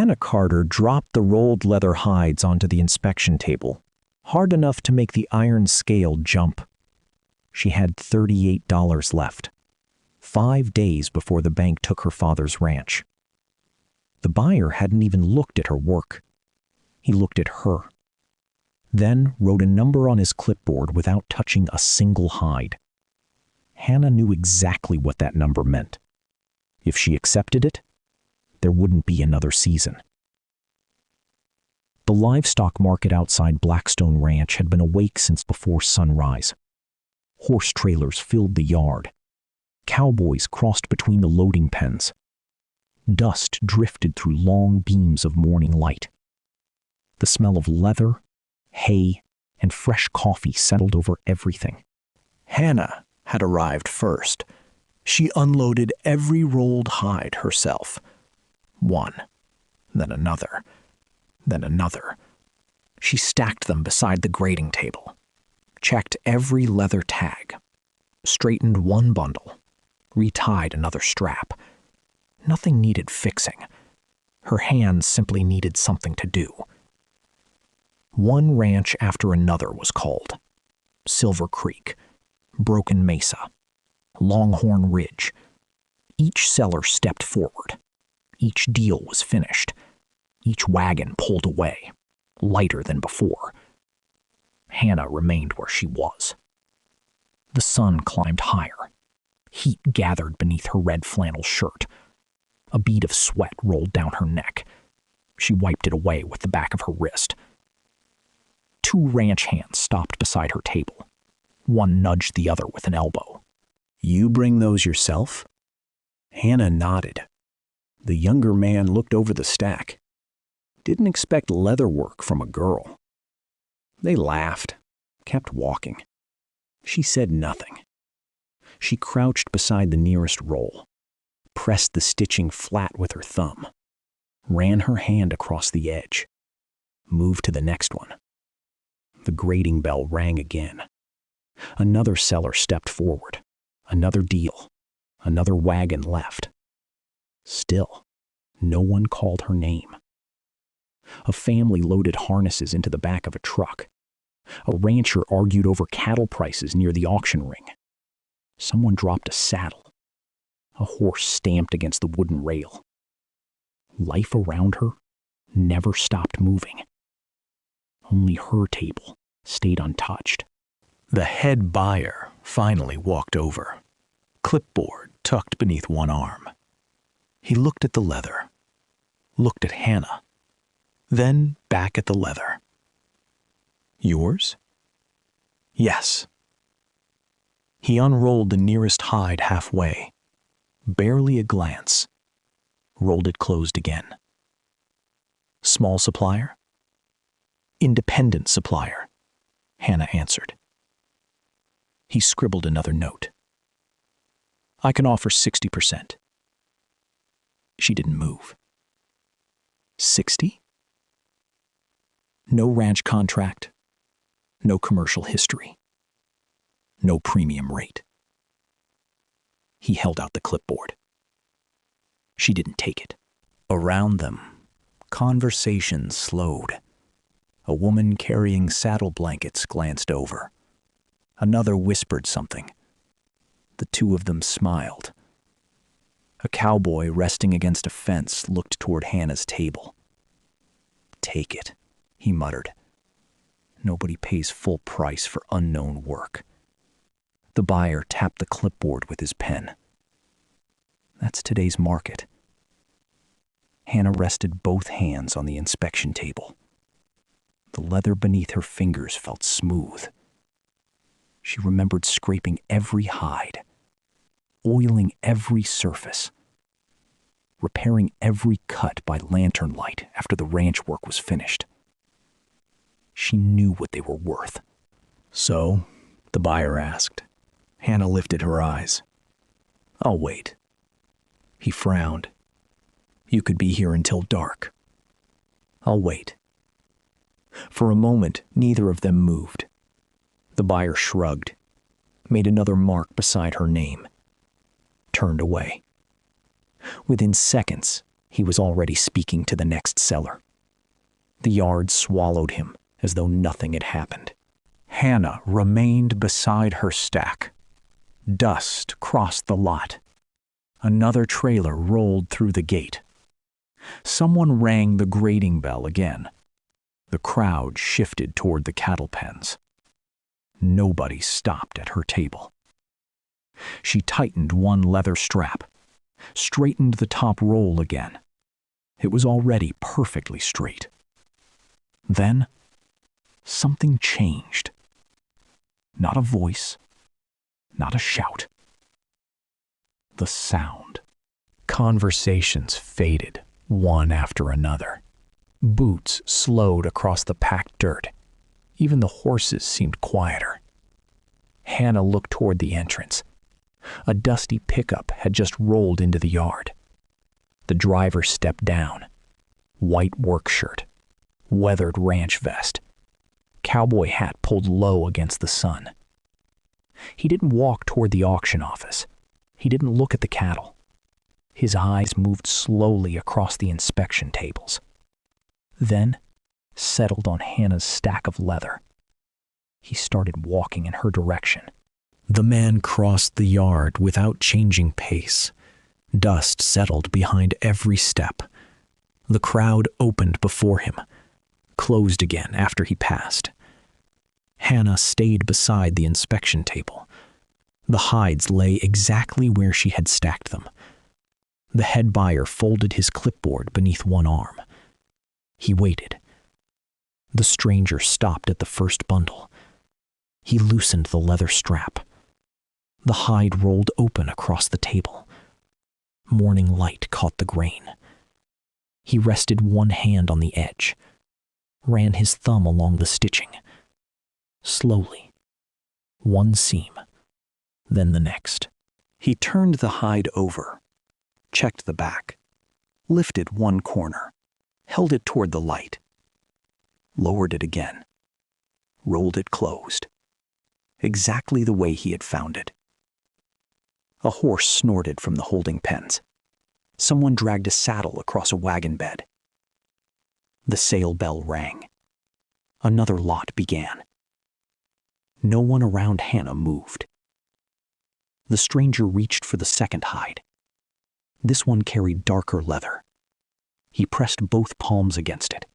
Hannah Carter dropped the rolled leather hides onto the inspection table, hard enough to make the iron scale jump. She had $38 left, 5 days before the bank took her father's ranch. The buyer hadn't even looked at her work. He looked at her, then wrote a number on his clipboard without touching a single hide. Hannah knew exactly what that number meant. If she accepted it, there wouldn't be another season. The livestock market outside Blackstone Ranch had been awake since before sunrise. Horse trailers filled the yard. Cowboys crossed between the loading pens. Dust drifted through long beams of morning light. The smell of leather, hay, and fresh coffee settled over everything. Hannah had arrived first. She unloaded every rolled hide herself. One, then another, then another. She stacked them beside the grading table, checked every leather tag, straightened one bundle, retied another strap. Nothing needed fixing. Her hands simply needed something to do. One ranch after another was called. Silver Creek, Broken Mesa, Longhorn Ridge. Each seller stepped forward. Each deal was finished. Each wagon pulled away, lighter than before. Hannah remained where she was. The sun climbed higher. Heat gathered beneath her red flannel shirt. A bead of sweat rolled down her neck. She wiped it away with the back of her wrist. 2 ranch hands stopped beside her table. One nudged the other with an elbow. "You bring those yourself?" Hannah nodded. The younger man looked over the stack. Didn't expect leather work from a girl. They laughed, kept walking. She said nothing. She crouched beside the nearest roll, pressed the stitching flat with her thumb, ran her hand across the edge, moved to the next one. The grading bell rang again. Another seller stepped forward. Another deal. Another wagon left. Still, no one called her name. A family loaded harnesses into the back of a truck. A rancher argued over cattle prices near the auction ring. Someone dropped a saddle. A horse stamped against the wooden rail. Life around her never stopped moving. Only her table stayed untouched. The head buyer finally walked over, clipboard tucked beneath one arm. He looked at the leather, looked at Hannah, then back at the leather. "Yours?" "Yes." He unrolled the nearest hide halfway, barely a glance, rolled it closed again. "Small supplier?" "Independent supplier," Hannah answered. He scribbled another note. "I can offer 60%. She didn't move. 60? No ranch contract, no commercial history, no premium rate. He held out the clipboard. She didn't take it. Around them, conversation slowed. A woman carrying saddle blankets glanced over. Another whispered something. The two of them smiled. A cowboy resting against a fence looked toward Hannah's table. "Take it," he muttered. "Nobody pays full price for unknown work." The buyer tapped the clipboard with his pen. "That's today's market." Hannah rested both hands on the inspection table. The leather beneath her fingers felt smooth. She remembered scraping every hide, oiling every surface, repairing every cut by lantern light after the ranch work was finished. She knew what they were worth. "So?" the buyer asked. Hannah lifted her eyes. "I'll wait." He frowned. "You could be here until dark." "I'll wait." For a moment, neither of them moved. The buyer shrugged, made another mark beside her name, turned away. Within seconds, He was already speaking to the next seller. The yard swallowed him as though nothing had happened. Hannah remained beside her stack. Dust crossed the lot. Another trailer rolled through the gate. Someone rang the grading bell again. The crowd shifted toward the cattle pens. Nobody stopped at her table. She tightened one leather strap, straightened the top roll again. It was already perfectly straight. Then, something changed. Not a voice, not a shout. The sound. Conversations faded, one after another. Boots slowed across the packed dirt. Even the horses seemed quieter. Hannah looked toward the entrance. A dusty pickup had just rolled into the yard. The driver stepped down. White work shirt, weathered ranch vest, cowboy hat pulled low against the sun. He didn't walk toward the auction office. He didn't look at the cattle. His eyes moved slowly across the inspection tables, then settled on Hannah's stack of leather. He started walking in her direction. The man crossed the yard without changing pace. Dust settled behind every step. The crowd opened before him, closed again after he passed. Hannah stayed beside the inspection table. The hides lay exactly where she had stacked them. The head buyer folded his clipboard beneath one arm. He waited. The stranger stopped at the first bundle. He loosened the leather strap. The hide rolled open across the table. Morning light caught the grain. He rested one hand on the edge, ran his thumb along the stitching. Slowly, one seam, then the next. He turned the hide over, checked the back, lifted one corner, held it toward the light, lowered it again, rolled it closed, exactly the way he had found it. A horse snorted from the holding pens. Someone dragged a saddle across a wagon bed. The sale bell rang. Another lot began. No one around Hannah moved. The stranger reached for the second hide. This one carried darker leather. He pressed both palms against it,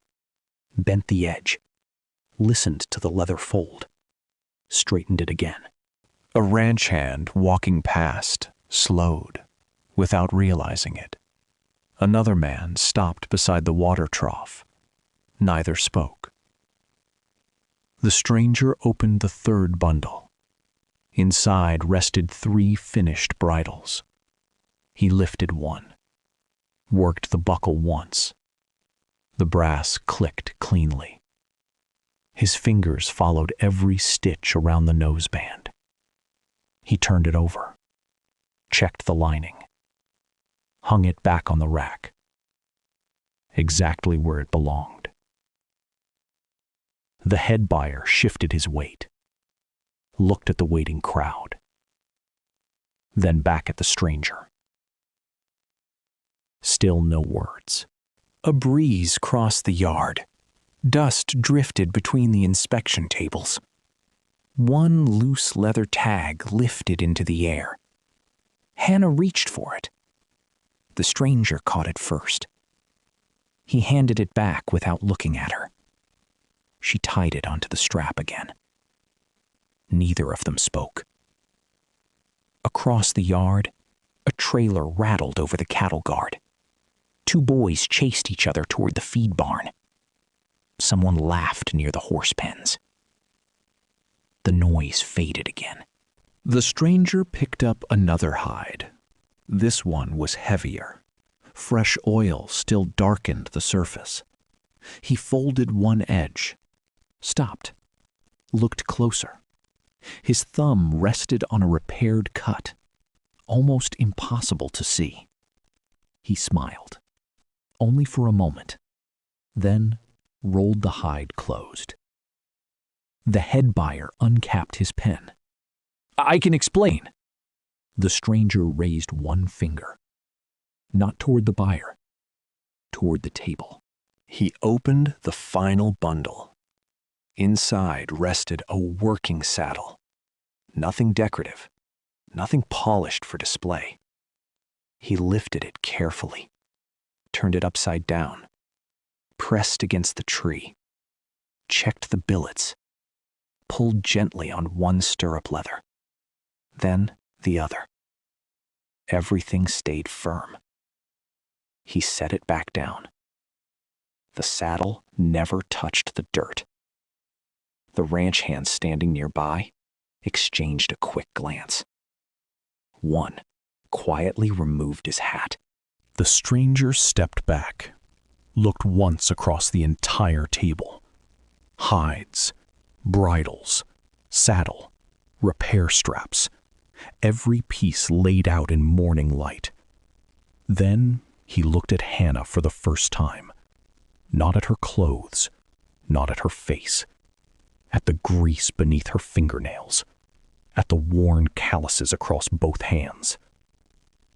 bent the edge, listened to the leather fold, straightened it again. A ranch hand walking past slowed, without realizing it. Another man stopped beside the water trough. Neither spoke. The stranger opened the third bundle. Inside rested 3 finished bridles. He lifted one, worked the buckle once. The brass clicked cleanly. His fingers followed every stitch around the noseband. He turned it over, checked the lining, hung it back on the rack, exactly where it belonged. The head buyer shifted his weight, looked at the waiting crowd, then back at the stranger. Still no words. A breeze crossed the yard. Dust drifted between the inspection tables. One loose leather tag lifted into the air. Hannah reached for it. The stranger caught it first. He handed it back without looking at her. She tied it onto the strap again. Neither of them spoke. Across the yard, a trailer rattled over the cattle guard. 2 boys chased each other toward the feed barn. Someone laughed near the horse pens. The noise faded again. The stranger picked up another hide. This one was heavier. Fresh oil still darkened the surface. He folded one edge, stopped, looked closer. His thumb rested on a repaired cut, almost impossible to see. He smiled, only for a moment, then rolled the hide closed. The head buyer uncapped his pen. "I can explain." The stranger raised one finger, not toward the buyer, toward the table. He opened the final bundle. Inside rested a working saddle. Nothing decorative, nothing polished for display. He lifted it carefully, turned it upside down, pressed against the tree, checked the billets, pulled gently on one stirrup leather, then the other. Everything stayed firm. He set it back down. The saddle never touched the dirt. The ranch hands standing nearby exchanged a quick glance. One quietly removed his hat. The stranger stepped back, looked once across the entire table. Hides, bridles, saddle, repair straps, every piece laid out in morning light. Then he looked at Hannah for the first time, not at her clothes, not at her face, at the grease beneath her fingernails, at the worn calluses across both hands.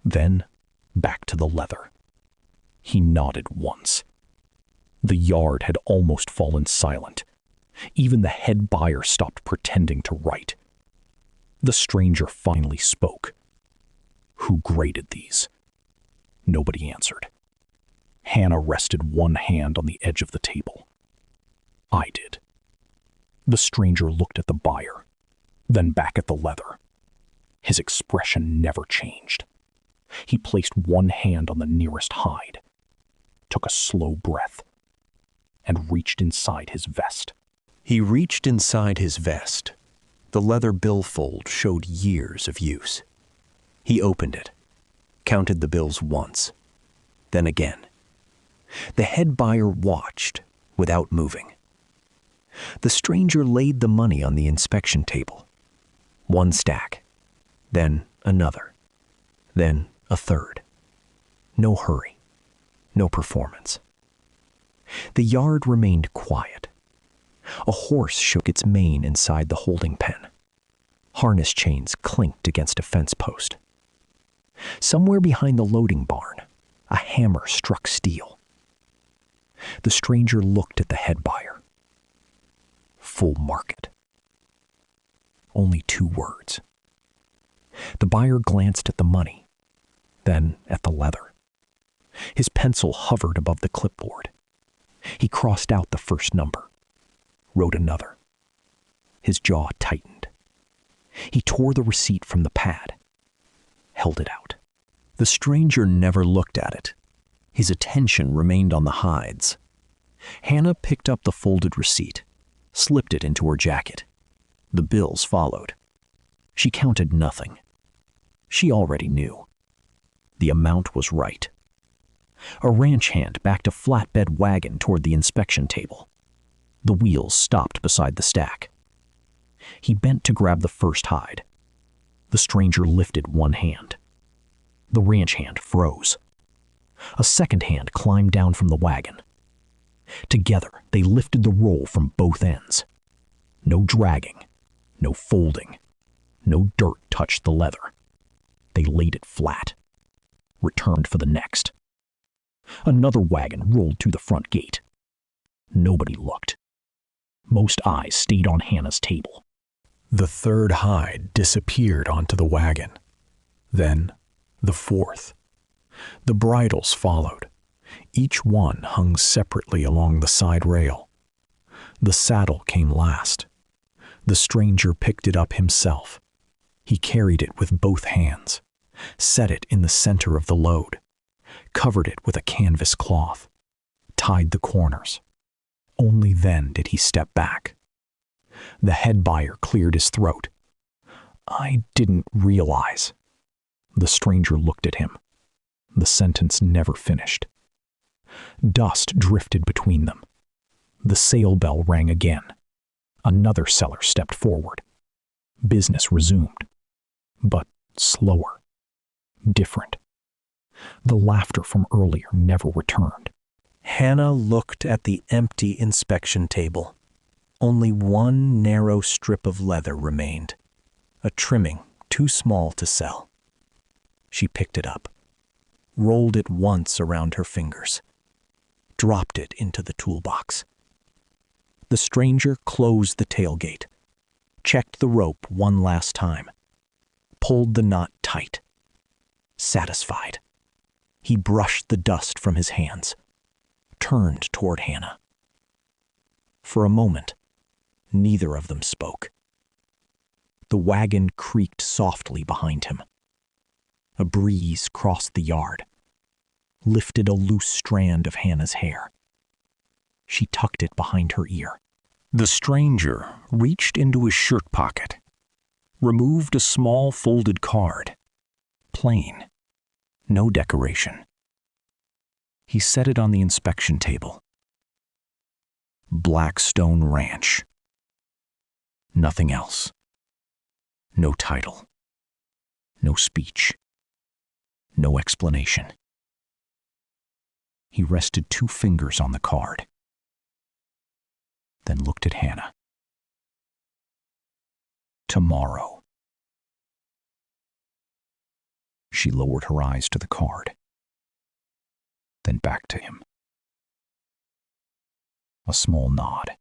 Then back to the leather. He nodded once. The yard had almost fallen silent. Even the head buyer stopped pretending to write. The stranger finally spoke. Who graded these? Nobody answered. Hannah rested one hand on the edge of the table. I did. The stranger looked at the buyer, then back at the leather. His expression never changed. He placed one hand on the nearest hide, took a slow breath, and reached inside his vest. He reached inside his vest. The leather billfold showed years of use. He opened it, counted the bills once, then again. The head buyer watched without moving. The stranger laid the money on the inspection table. One stack, then another, then a third. No hurry, no performance. The yard remained quiet. A horse shook its mane inside the holding pen. Harness chains clinked against a fence post. Somewhere behind the loading barn, a hammer struck steel. The stranger looked at the head buyer. Full market. Only 2 words. The buyer glanced at the money, then at the leather. His pencil hovered above the clipboard. He crossed out the first number, wrote another. His jaw tightened. He tore the receipt from the pad, held it out. The stranger never looked at it. His attention remained on the hides. Hannah picked up the folded receipt, slipped it into her jacket. The bills followed. She counted nothing. She already knew. The amount was right. A ranch hand backed a flatbed wagon toward the inspection table. The wheels stopped beside the stack. He bent to grab the first hide. The stranger lifted one hand. The ranch hand froze. A second hand climbed down from the wagon. Together, they lifted the roll from both ends. No dragging, no folding, no dirt touched the leather. They laid it flat, returned for the next. Another wagon rolled through the front gate. Nobody looked. Most eyes stayed on Hannah's table. The third hide disappeared onto the wagon. Then the fourth. The bridles followed. Each one hung separately along the side rail. The saddle came last. The stranger picked it up himself. He carried it with both hands, set it in the center of the load, covered it with a canvas cloth, tied the corners. Only then did he step back. The head buyer cleared his throat. I didn't realize. The stranger looked at him. The sentence never finished. Dust drifted between them. The sale bell rang again. Another seller stepped forward. Business resumed, but slower, different. The laughter from earlier never returned. Hannah looked at the empty inspection table. Only one narrow strip of leather remained, a trimming too small to sell. She picked it up, rolled it once around her fingers, dropped it into the toolbox. The stranger closed the tailgate, checked the rope one last time, pulled the knot tight. Satisfied, he brushed the dust from his hands, turned toward Hannah. For a moment, neither of them spoke. The wagon creaked softly behind him. A breeze crossed the yard, lifted a loose strand of Hannah's hair. She tucked it behind her ear. The stranger reached into his shirt pocket, removed a small folded card. Plain, no decoration. He set it on the inspection table. Blackstone Ranch. Nothing else. No title. No speech. No explanation. He rested 2 fingers on the card, then looked at Hannah. Tomorrow. She lowered her eyes to the card, then back to him. A small nod.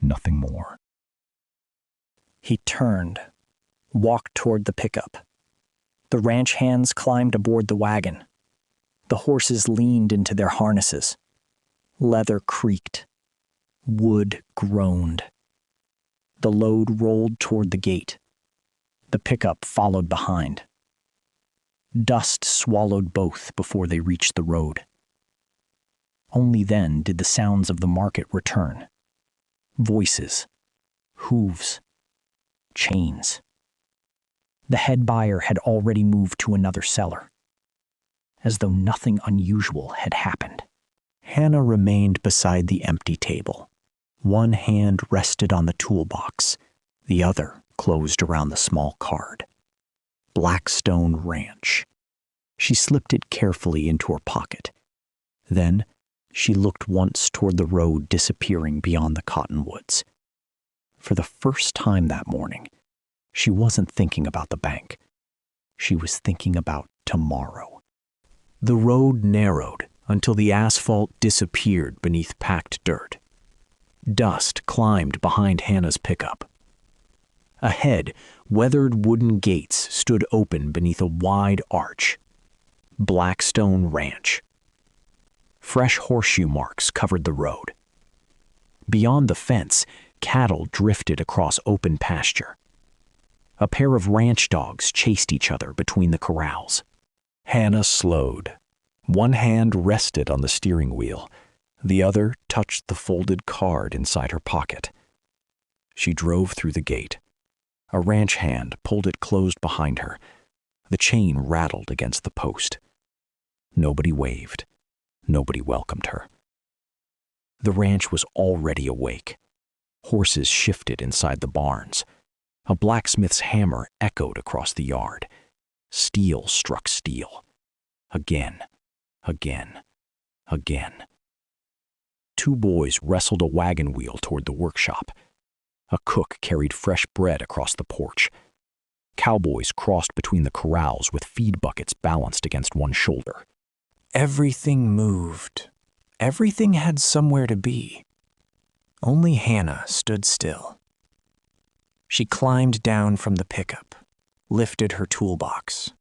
Nothing more. He turned, walked toward the pickup. The ranch hands climbed aboard the wagon. The horses leaned into their harnesses. Leather creaked. Wood groaned. The load rolled toward the gate. The pickup followed behind. Dust swallowed both before they reached the road. Only then did the sounds of the market return. Voices, hooves, chains. The head buyer had already moved to another cellar, as though nothing unusual had happened. Hannah remained beside the empty table. One hand rested on the toolbox, the other closed around the small card. Blackstone Ranch. She slipped it carefully into her pocket. Then she looked once toward the road disappearing beyond the cottonwoods. For the first time that morning, she wasn't thinking about the bank. She was thinking about tomorrow. The road narrowed until the asphalt disappeared beneath packed dirt. Dust climbed behind Hannah's pickup. Ahead, weathered wooden gates stood open beneath a wide arch. Blackstone Ranch. Fresh horseshoe marks covered the road. Beyond the fence, cattle drifted across open pasture. A pair of ranch dogs chased each other between the corrals. Hannah slowed. One hand rested on the steering wheel. The other touched the folded card inside her pocket. She drove through the gate. A ranch hand pulled it closed behind her. The chain rattled against the post. Nobody waved. Nobody welcomed her. The ranch was already awake. Horses shifted inside the barns. A blacksmith's hammer echoed across the yard. Steel struck steel. Again, again, again. 2 boys wrestled a wagon wheel toward the workshop. A cook carried fresh bread across the porch. Cowboys crossed between the corrals with feed buckets balanced against one shoulder. Everything moved. Everything had somewhere to be. Only Hannah stood still. She climbed down from the pickup, lifted her toolbox,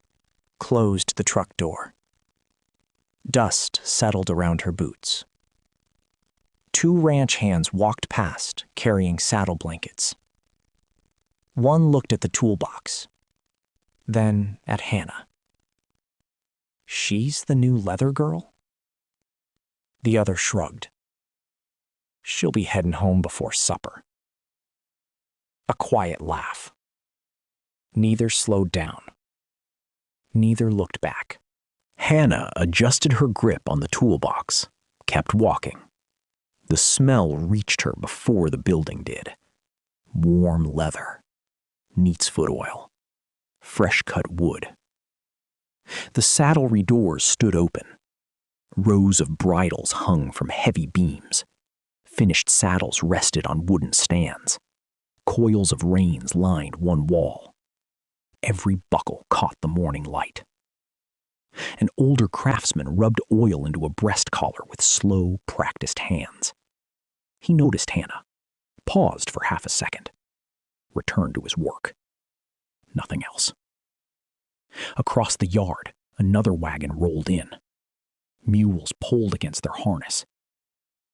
closed the truck door. Dust settled around her boots. 2 ranch hands walked past, carrying saddle blankets. One looked at the toolbox, then at Hannah. She's the new leather girl? The other shrugged. She'll be heading home before supper. A quiet laugh. Neither slowed down. Neither looked back. Hannah adjusted her grip on the toolbox, kept walking. The smell reached her before the building did. Warm leather, neat's foot oil, fresh-cut wood. The saddlery doors stood open. Rows of bridles hung from heavy beams. Finished saddles rested on wooden stands. Coils of reins lined one wall. Every buckle caught the morning light. An older craftsman rubbed oil into a breast collar with slow, practiced hands. He noticed Hannah, paused for half a second, returned to his work. Nothing else. Across the yard, another wagon rolled in. Mules pulled against their harness.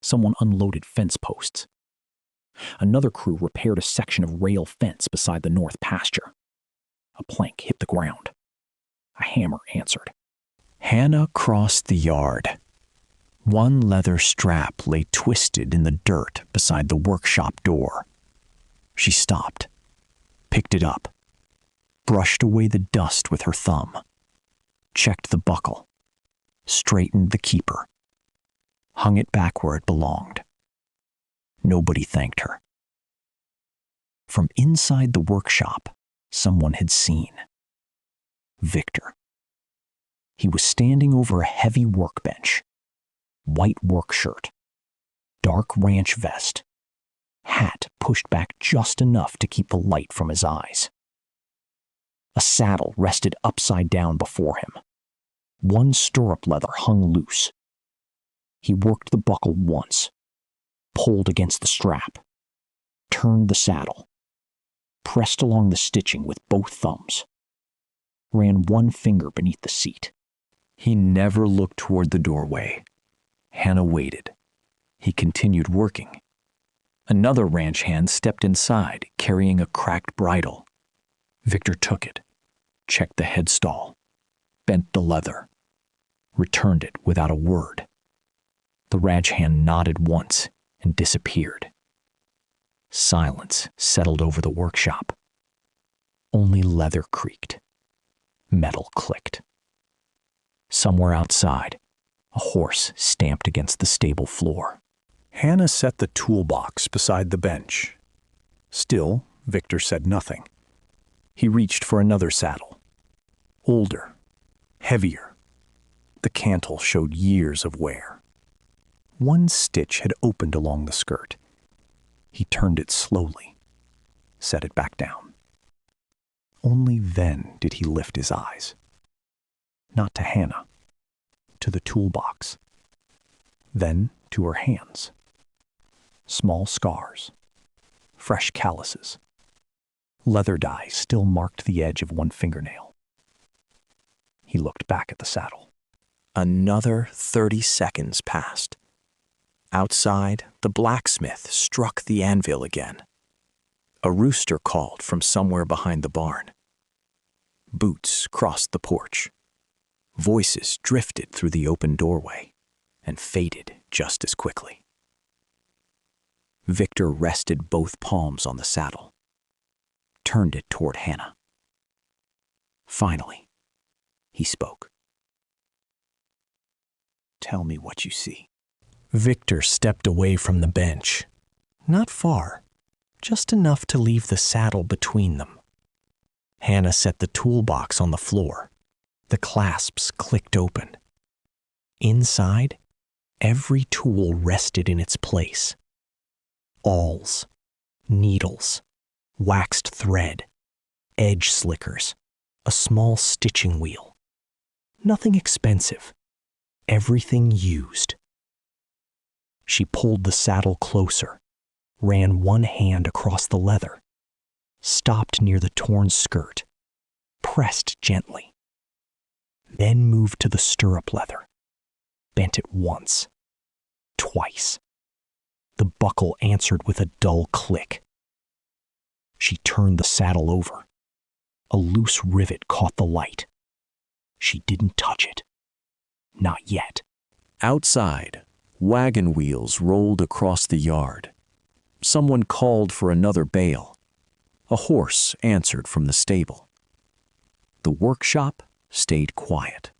Someone unloaded fence posts. Another crew repaired a section of rail fence beside the north pasture. A plank hit the ground. A hammer answered. Hannah crossed the yard. One leather strap lay twisted in the dirt beside the workshop door. She stopped, picked it up, brushed away the dust with her thumb, checked the buckle, straightened the keeper, hung it back where it belonged. Nobody thanked her. From inside the workshop, someone had seen Victor. He was standing over a heavy workbench, white work shirt, dark ranch vest, hat pushed back just enough to keep the light from his eyes. A saddle rested upside down before him. One stirrup leather hung loose. He worked the buckle once, pulled against the strap, turned the saddle, pressed along the stitching with both thumbs, ran one finger beneath the seat. He never looked toward the doorway. Hannah waited. He continued working. Another ranch hand stepped inside, carrying a cracked bridle. Victor took it, checked the headstall, bent the leather, returned it without a word. The ranch hand nodded once and disappeared. Silence settled over the workshop. Only leather creaked. Metal clicked. Somewhere outside, a horse stamped against the stable floor. Hannah set the toolbox beside the bench. Still, Victor said nothing. He reached for another saddle. Older, heavier. The cantle showed years of wear. One stitch had opened along the skirt. He turned it slowly, set it back down. Only then did he lift his eyes. Not to Hannah, to the toolbox. Then to her hands. Small scars, fresh calluses. Leather dye still marked the edge of one fingernail. He looked back at the saddle. Another 30 seconds passed. Outside, the blacksmith struck the anvil again. A rooster called from somewhere behind the barn. Boots crossed the porch. Voices drifted through the open doorway and faded just as quickly. Victor rested both palms on the saddle, turned it toward Hannah. Finally, he spoke. "Tell me what you see." Victor stepped away from the bench. Not far, just enough to leave the saddle between them. Hannah set the toolbox on the floor. The clasps clicked open. Inside, every tool rested in its place. Awls, needles, waxed thread, edge slickers, a small stitching wheel. Nothing expensive. Everything used. She pulled the saddle closer, ran one hand across the leather, stopped near the torn skirt, pressed gently. Then moved to the stirrup leather, bent it once, twice. The buckle answered with a dull click. She turned the saddle over. A loose rivet caught the light. She didn't touch it. Not yet. Outside, wagon wheels rolled across the yard. Someone called for another bale. A horse answered from the stable. The workshop stayed quiet.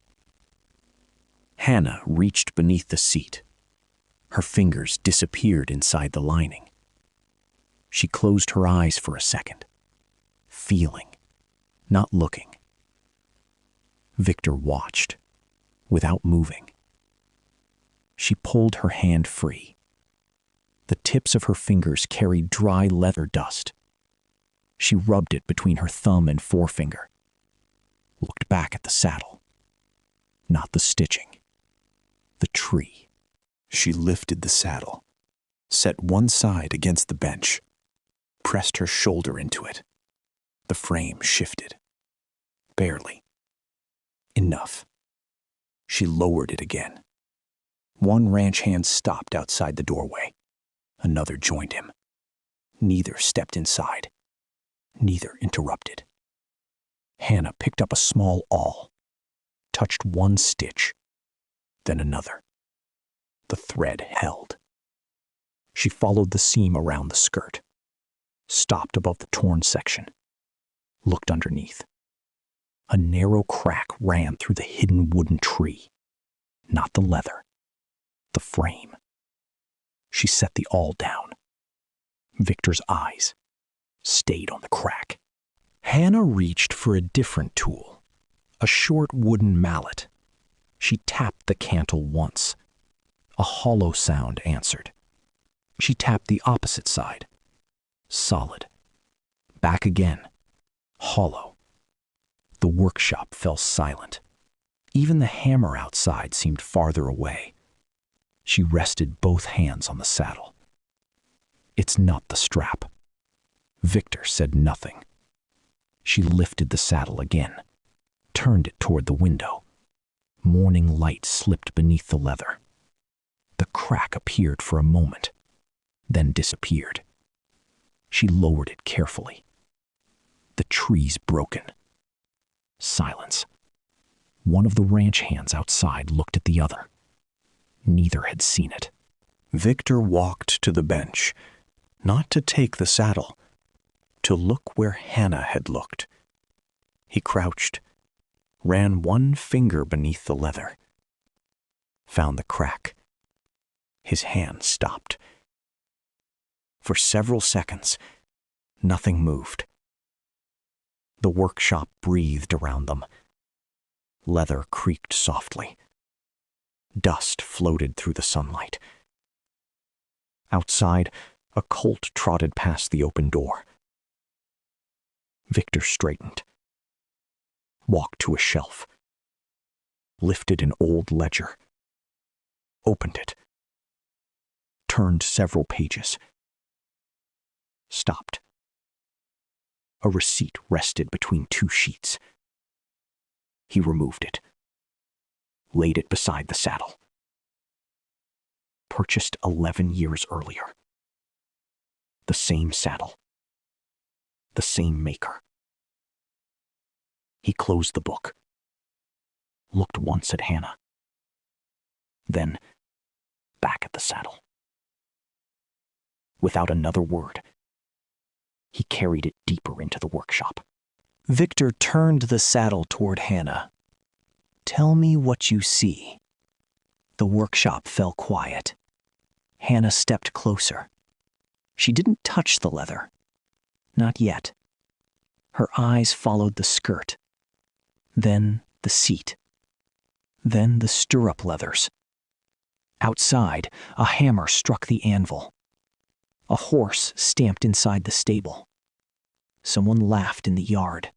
Hannah reached beneath the seat. Her fingers disappeared inside the lining. She closed her eyes for a second, feeling, not looking. Victor watched, without moving. She pulled her hand free. The tips of her fingers carried dry leather dust. She rubbed it between her thumb and forefinger, looked back at the saddle. Not the stitching. The tree. She lifted the saddle, set one side against the bench, pressed her shoulder into it. The frame shifted. Barely. Enough. She lowered it again. One ranch hand stopped outside the doorway. Another joined him. Neither stepped inside. Neither interrupted. Hannah picked up a small awl, touched one stitch, then another. The thread held. She followed the seam around the skirt, stopped above the torn section, looked underneath. A narrow crack ran through the hidden wooden tree. Not the leather, the frame. She set the awl down. Victor's eyes stayed on the crack. Hannah reached for a different tool, a short wooden mallet. She tapped the cantle once. A hollow sound answered. She tapped the opposite side. Solid. Back again. Hollow. The workshop fell silent. Even the hammer outside seemed farther away. She rested both hands on the saddle. It's not the strap. Victor said nothing. She lifted the saddle again, turned it toward the window. Morning light slipped beneath the leather. The crack appeared for a moment, then disappeared. She lowered it carefully. The tree's broken. Silence. One of the ranch hands outside looked at the other. Neither had seen it. Victor walked to the bench, not to take the saddle, to look where Hannah had looked. He crouched, ran one finger beneath the leather, found the crack. His hand stopped. For several seconds, nothing moved. The workshop breathed around them. Leather creaked softly. Dust floated through the sunlight. Outside, a colt trotted past the open door. Victor straightened, walked to a shelf, lifted an old ledger, opened it, turned several pages, stopped. A receipt rested between two sheets. He removed it, laid it beside the saddle. Purchased 11 years earlier. The same saddle. The same maker. He closed the book, looked once at Hannah, then back at the saddle. Without another word, he carried it deeper into the workshop. Victor turned the saddle toward Hannah. "Tell me what you see." The workshop fell quiet. Hannah stepped closer. She didn't touch the leather. Not yet. Her eyes followed the skirt, then the seat, then the stirrup leathers. Outside, a hammer struck the anvil. A horse stamped inside the stable. Someone laughed in the yard.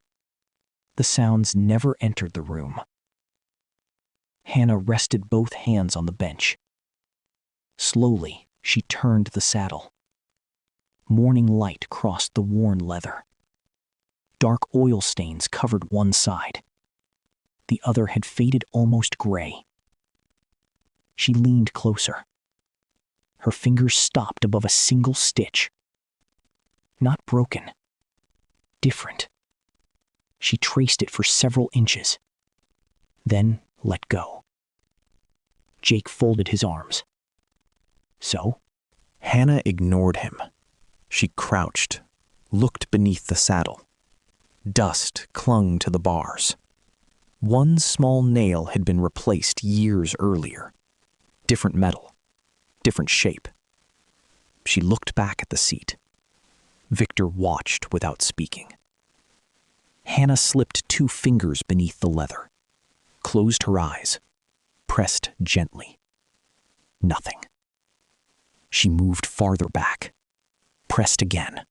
The sounds never entered the room. Hannah rested both hands on the bench. Slowly, she turned the saddle. Morning light crossed the worn leather. Dark oil stains covered one side. The other had faded almost gray. She leaned closer. Her fingers stopped above a single stitch. Not broken. Different. She traced it for several inches, then let go. Jake folded his arms. So? Hannah ignored him. She crouched, looked beneath the saddle. Dust clung to the bars. One small nail had been replaced years earlier. Different metal, different shape. She looked back at the seat. Victor watched without speaking. Hannah slipped 2 fingers beneath the leather, closed her eyes, pressed gently. Nothing. She moved farther back, pressed again.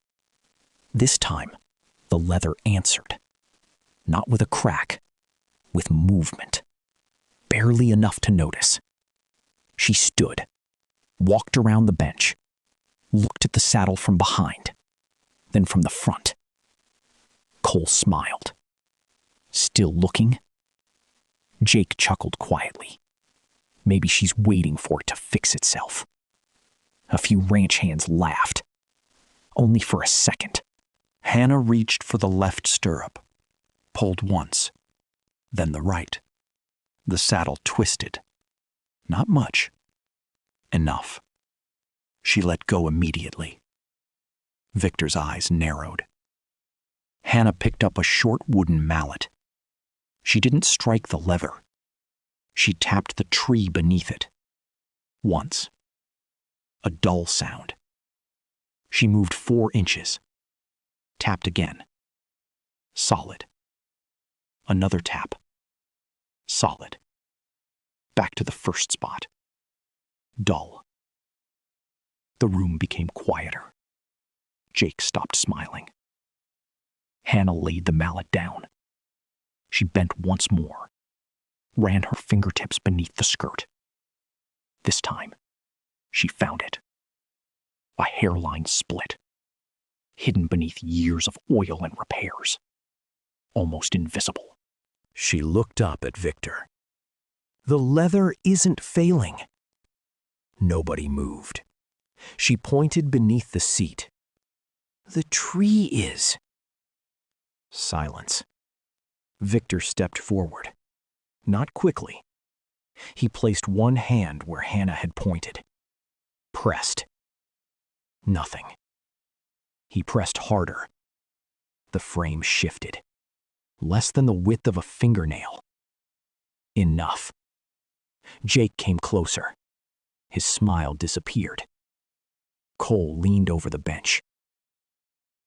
This time, the leather answered. Not with a crack, with movement. barely enough to notice. She stood, walked around the bench, looked at the saddle from behind, then from the front. Cole smiled. Still looking? Jake chuckled quietly. Maybe she's waiting for it to fix itself. A few ranch hands laughed. Only for a second. Hannah reached for the left stirrup, pulled once, then the right. The saddle twisted. Not much. Enough. She let go immediately. Victor's eyes narrowed. Hannah picked up a short wooden mallet. She didn't strike the leather. She tapped the tree beneath it. Once. A dull sound. She moved 4 inches. Tapped again. Solid. Another tap. Solid. Back to the first spot. Dull. The room became quieter. Jake stopped smiling. Hannah laid the mallet down. She bent once more, ran her fingertips beneath the skirt. This time, she found it. A hairline split, hidden beneath years of oil and repairs. Almost invisible. She looked up at Victor. The leather isn't failing. Nobody moved. She pointed beneath the seat. The tree is. Silence. Victor stepped forward. Not quickly. He placed one hand where Hannah had pointed. Pressed. Nothing. He pressed harder. The frame shifted. Less than the width of a fingernail. Enough. Jake came closer. His smile disappeared. Cole leaned over the bench.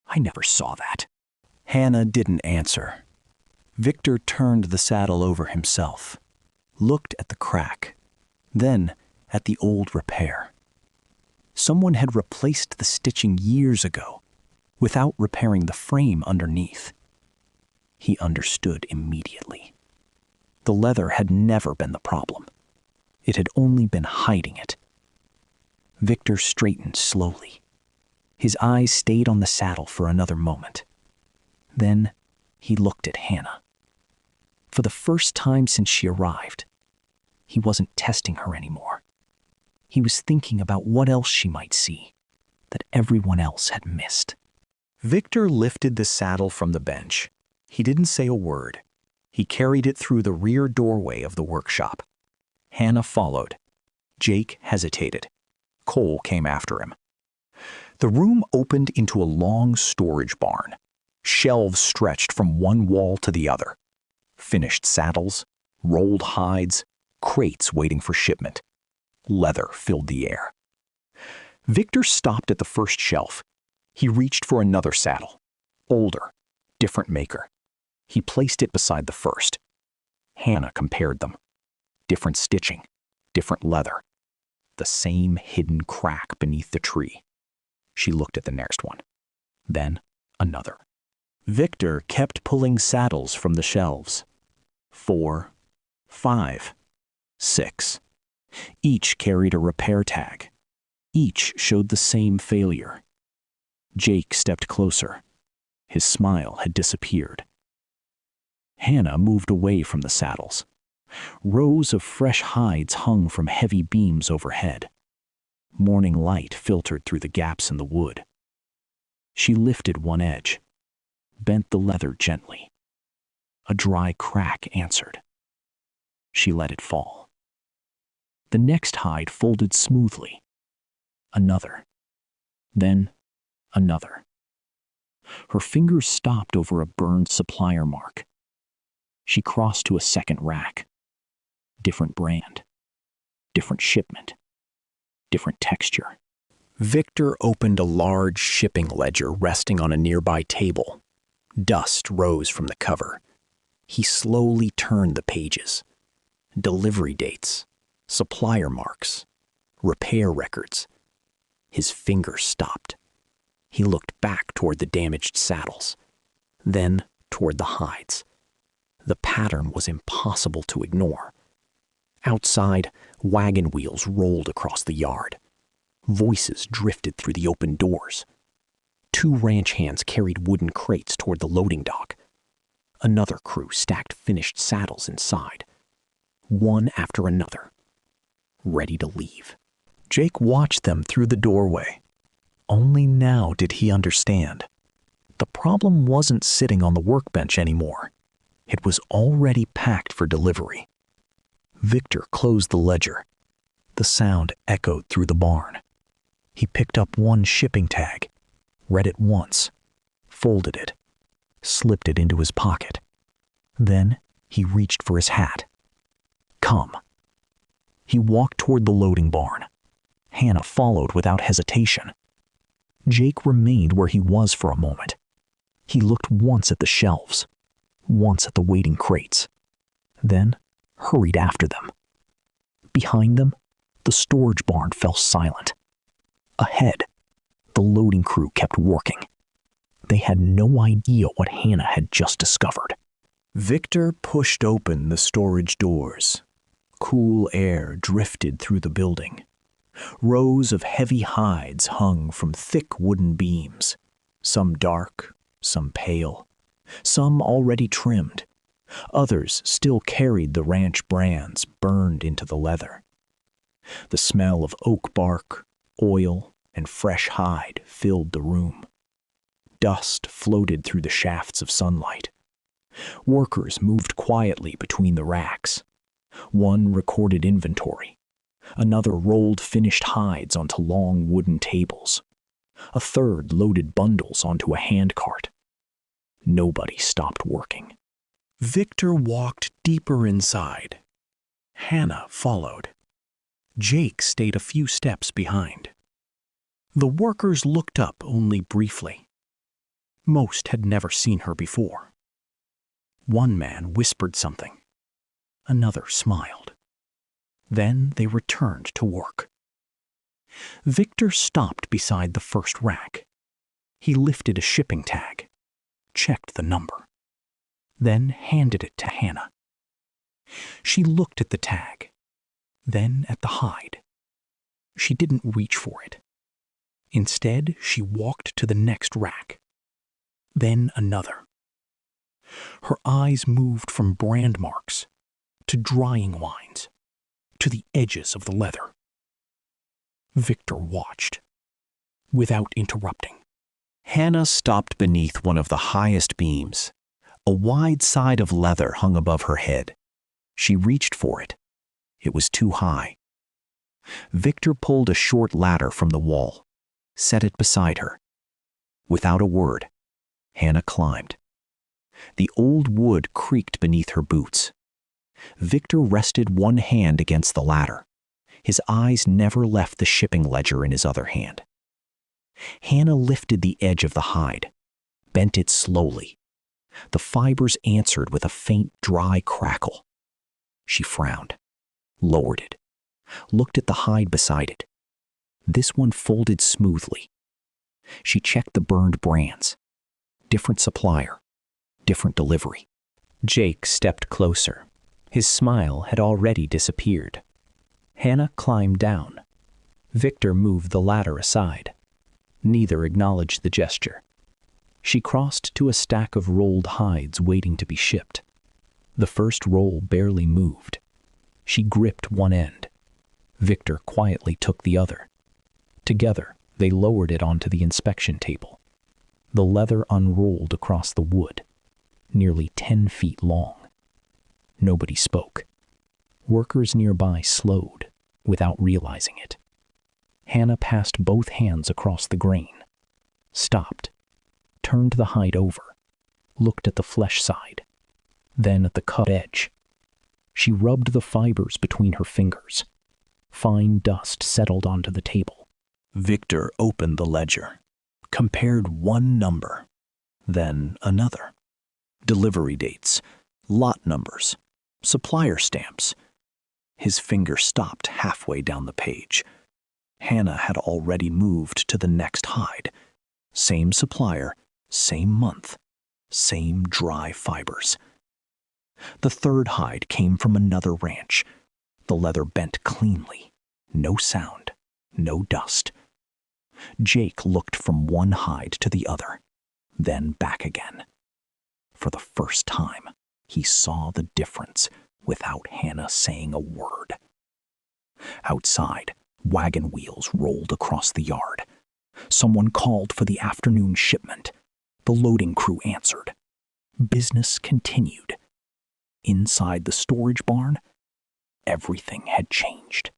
I never saw that. Hannah didn't answer. Victor turned the saddle over himself, looked at the crack, then at the old repair. Someone had replaced the stitching years ago, without repairing the frame underneath. He understood immediately. The leather had never been the problem. It had only been hiding it. Victor straightened slowly. His eyes stayed on the saddle for another moment. Then he looked at Hannah. For the first time since she arrived, he wasn't testing her anymore. He was thinking about what else she might see that everyone else had missed. Victor lifted the saddle from the bench. He didn't say a word. He carried it through the rear doorway of the workshop. Hannah followed. Jake hesitated. Cole came after him. The room opened into a long storage barn. Shelves stretched from one wall to the other. Finished saddles, rolled hides, crates waiting for shipment. Leather filled the air. Victor stopped at the first shelf. He reached for another saddle. Older, different maker. He placed it beside the first. Hannah compared them. Different stitching, different leather. The same hidden crack beneath the tree. She looked at the next one. Then another. Victor kept pulling saddles from the shelves. 4, 5, 6. Each carried a repair tag. Each showed the same failure. Jake stepped closer. His smile had disappeared. Hannah moved away from the saddles. Rows of fresh hides hung from heavy beams overhead. Morning light filtered through the gaps in the wood. She lifted one edge, bent the leather gently. A dry crack answered. She let it fall. The next hide folded smoothly. Another. Then another. Her fingers stopped over a burned supplier mark. She crossed to a second rack. Different brand. Different shipment. Different texture. Victor opened a large shipping ledger resting on a nearby table. Dust rose from the cover. He slowly turned the pages. Delivery dates, supplier marks, repair records. His fingers stopped. He looked back toward the damaged saddles, then toward the hides. The pattern was impossible to ignore. Outside, wagon wheels rolled across the yard. Voices drifted through the open doors. 2 ranch hands carried wooden crates toward the loading dock. Another crew stacked finished saddles inside, one after another, ready to leave. Jake watched them through the doorway. Only now did he understand. The problem wasn't sitting on the workbench anymore. It was already packed for delivery. Victor closed the ledger. The sound echoed through the barn. He picked up one shipping tag, read it once, folded it, slipped it into his pocket. Then he reached for his hat. Come. He walked toward the loading barn. Hannah followed without hesitation. Jake remained where he was for a moment. He looked once at the shelves, once at the waiting crates, then hurried after them. Behind them, the storage barn fell silent. Ahead, the loading crew kept working. They had no idea what Hannah had just discovered. Victor pushed open the storage doors. Cool air drifted through the building. Rows of heavy hides hung from thick wooden beams, some dark, some pale, some already trimmed. Others still carried the ranch brands burned into the leather. The smell of oak bark, oil, and fresh hide filled the room. Dust floated through the shafts of sunlight. Workers moved quietly between the racks. One recorded inventory. Another rolled finished hides onto long wooden tables. A third loaded bundles onto a handcart. Nobody stopped working. Victor walked deeper inside. Hannah followed. Jake stayed a few steps behind. The workers looked up only briefly. Most had never seen her before. One man whispered something. Another smiled. Then they returned to work. Victor stopped beside the first rack. He lifted a shipping tag, checked the number, then handed it to Hannah. She looked at the tag, then at the hide. She didn't reach for it. Instead, she walked to the next rack, then another. Her eyes moved from brand marks to drying lines to the edges of the leather. Victor watched, without interrupting. Hannah stopped beneath one of the highest beams. A wide side of leather hung above her head. She reached for it. It was too high. Victor pulled a short ladder from the wall, set it beside her. Without a word, Hannah climbed. The old wood creaked beneath her boots. Victor rested one hand against the ladder. His eyes never left the shipping ledger in his other hand. Hannah lifted the edge of the hide, bent it slowly. The fibers answered with a faint, dry crackle. She frowned, lowered it, looked at the hide beside it. This one folded smoothly. She checked the burned brands. Different supplier, different delivery. Jake stepped closer. His smile had already disappeared. Hannah climbed down. Victor moved the ladder aside. Neither acknowledged the gesture. She crossed to a stack of rolled hides waiting to be shipped. The first roll barely moved. She gripped one end. Victor quietly took the other. Together, they lowered it onto the inspection table. The leather unrolled across the wood, nearly 10 feet long. Nobody spoke. Workers nearby slowed, without realizing it. Hannah passed both hands across the grain, stopped, turned the hide over, looked at the flesh side, then at the cut edge. She rubbed the fibers between her fingers. Fine dust settled onto the table. Victor opened the ledger, compared one number, then another. Delivery dates, lot numbers, supplier stamps. His finger stopped halfway down the page. Hannah had already moved to the next hide. Same supplier, same month, same dry fibers. The third hide came from another ranch. The leather bent cleanly. No sound, no dust. Jake looked from one hide to the other, then back again. For the first time, he saw the difference without Hannah saying a word. Outside, wagon wheels rolled across the yard. Someone called for the afternoon shipment. The loading crew answered. Business continued. Inside the storage barn, everything had changed.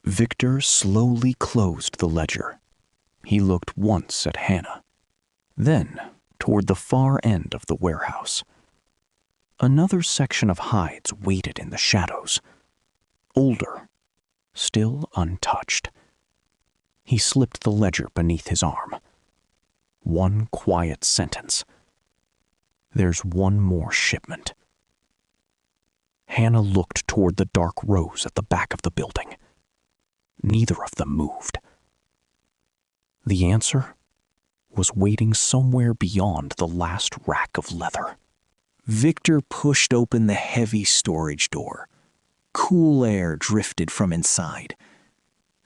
Victor slowly closed the ledger. He looked once at Hannah, then toward the far end of the warehouse. Another section of hides waited in the shadows, older, still untouched. He slipped the ledger beneath his arm. One quiet sentence. There's one more shipment. Hannah looked toward the dark rows at the back of the building. Neither of them moved. The answer was waiting somewhere beyond the last rack of leather. Victor pushed open the heavy storage door. Cool air drifted from inside.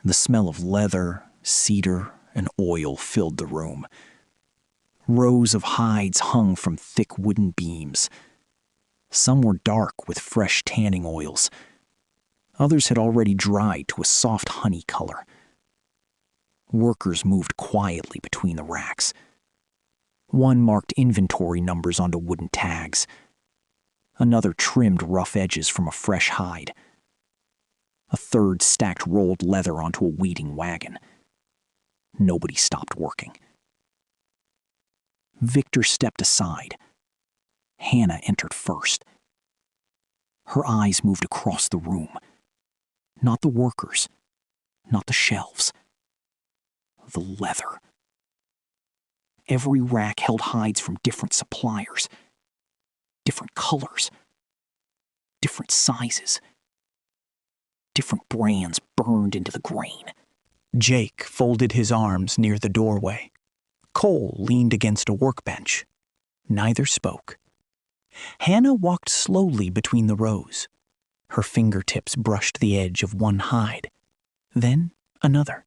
The smell of leather, cedar, and oil filled the room. Rows of hides hung from thick wooden beams. Some were dark with fresh tanning oils. Others had already dried to a soft honey color. Workers moved quietly between the racks. One marked inventory numbers onto wooden tags. Another trimmed rough edges from a fresh hide. A third stacked rolled leather onto a waiting wagon. Nobody stopped working. Victor stepped aside. Hannah entered first. Her eyes moved across the room. Not the workers, not the shelves. The leather. Every rack held hides from different suppliers, different colors, different sizes. Different brands burned into the grain. Jake folded his arms near the doorway. Cole leaned against a workbench. Neither spoke. Hannah walked slowly between the rows. Her fingertips brushed the edge of one hide, then another.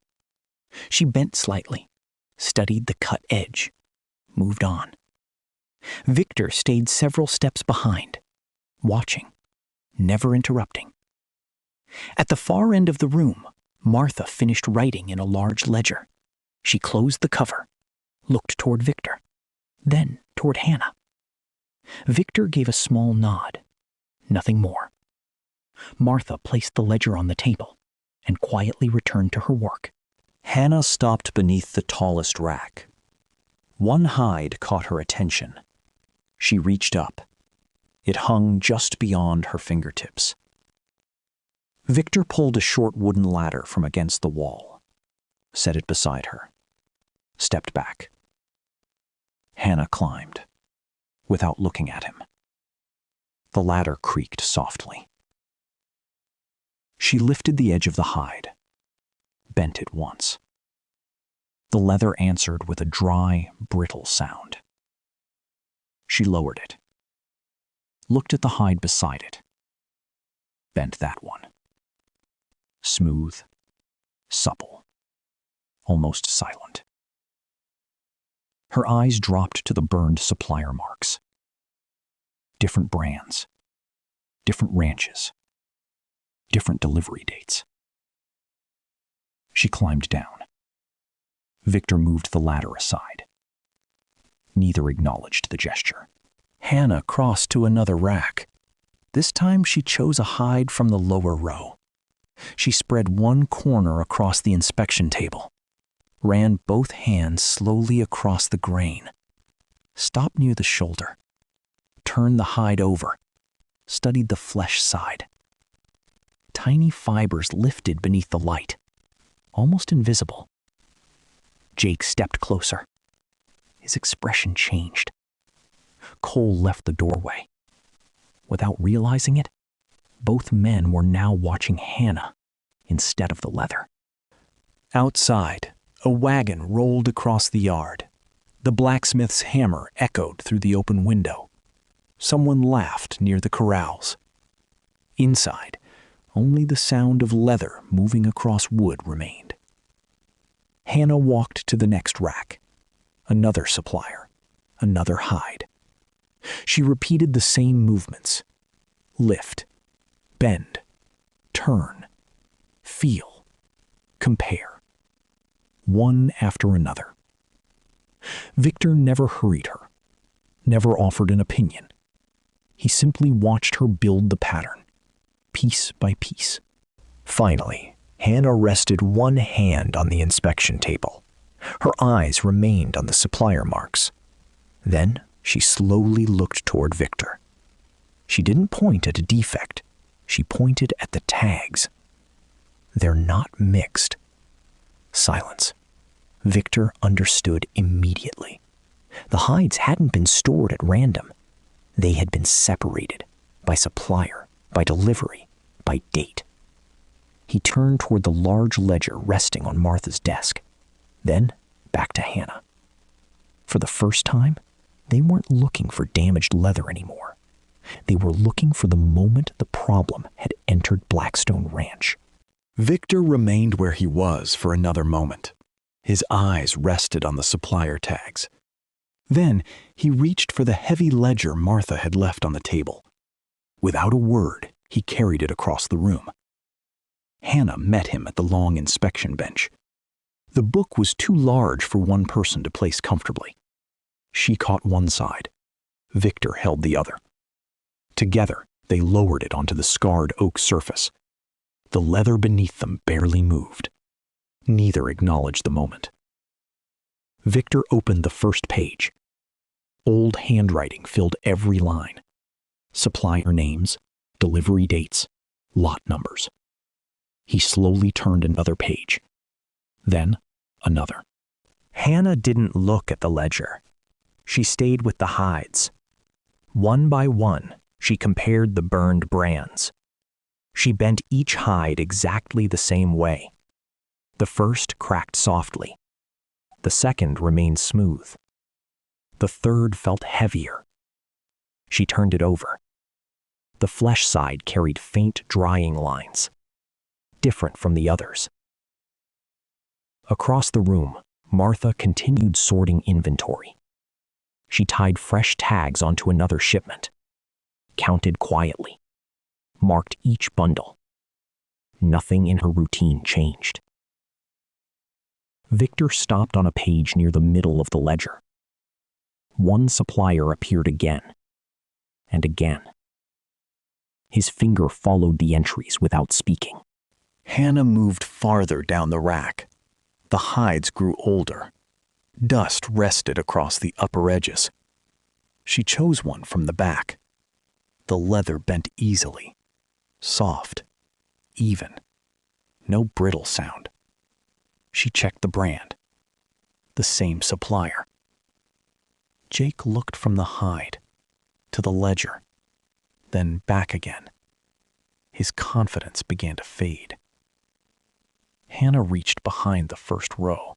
She bent slightly, studied the cut edge, moved on. Victor stayed several steps behind, watching, never interrupting. At the far end of the room, Martha finished writing in a large ledger. She closed the cover, looked toward Victor, then toward Hannah. Victor gave a small nod, nothing more. Martha placed the ledger on the table and quietly returned to her work. Hannah stopped beneath the tallest rack. One hide caught her attention. She reached up. It hung just beyond her fingertips. Victor pulled a short wooden ladder from against the wall, set it beside her, stepped back. Hannah climbed, without looking at him. The ladder creaked softly. She lifted the edge of the hide, bent it once. The leather answered with a dry, brittle sound. She lowered it, looked at the hide beside it, bent that one. Smooth, supple, almost silent. Her eyes dropped to the burned supplier marks. Different brands, different ranches, different delivery dates. She climbed down. Victor moved the ladder aside. Neither acknowledged the gesture. Hannah crossed to another rack. This time she chose a hide from the lower row. She spread one corner across the inspection table, ran both hands slowly across the grain, stopped near the shoulder, turned the hide over, studied the flesh side. Tiny fibers lifted beneath the light, almost invisible. Jake stepped closer. His expression changed. Cole left the doorway. Without realizing it, both men were now watching Hannah instead of the leather. Outside, a wagon rolled across the yard. The blacksmith's hammer echoed through the open window. Someone laughed near the corrals. Inside, Only the sound of leather moving across wood remained. Hannah walked to the next rack. Another supplier, another hide. She repeated the same movements. Lift, bend, turn, feel, compare. One after another. Victor never hurried her, never offered an opinion. He simply watched her build the pattern, piece by piece. Finally, Hannah rested one hand on the inspection table. Her eyes remained on the supplier marks. Then she slowly looked toward Victor. She didn't point at a defect. She pointed at the tags. They're not mixed. Silence. Victor understood immediately. The hides hadn't been stored at random. They had been separated by supplier, by delivery, by date. He turned toward the large ledger resting on Martha's desk, then back to Hannah. For the first time, they weren't looking for damaged leather anymore. They were looking for the moment the problem had entered Blackstone Ranch. Victor remained where he was for another moment. His eyes rested on the supplier tags. Then he reached for the heavy ledger Martha had left on the table. Without a word, he carried it across the room. Hannah met him at the long inspection bench. The book was too large for one person to place comfortably. She caught one side. Victor held the other. Together, they lowered it onto the scarred oak surface. The leather beneath them barely moved. Neither acknowledged the moment. Victor opened the first page. Old handwriting filled every line. Supplier names, delivery dates, lot numbers. He slowly turned another page. Then another. Hannah didn't look at the ledger. She stayed with the hides. One by one, she compared the burned brands. She bent each hide exactly the same way. The first cracked softly. The second remained smooth. The third felt heavier. She turned it over. The flesh side carried faint drying lines, different from the others. Across the room, Martha continued sorting inventory. She tied fresh tags onto another shipment, counted quietly, marked each bundle. Nothing in her routine changed. Victor stopped on a page near the middle of the ledger. One supplier appeared again, and again. His finger followed the entries without speaking. Hannah moved farther down the rack. The hides grew older. Dust rested across the upper edges. She chose one from the back. The leather bent easily, soft, even. No brittle sound. She checked the brand. The same supplier. Jake looked from the hide to the ledger, then back again. His confidence began to fade. Hannah reached behind the first row.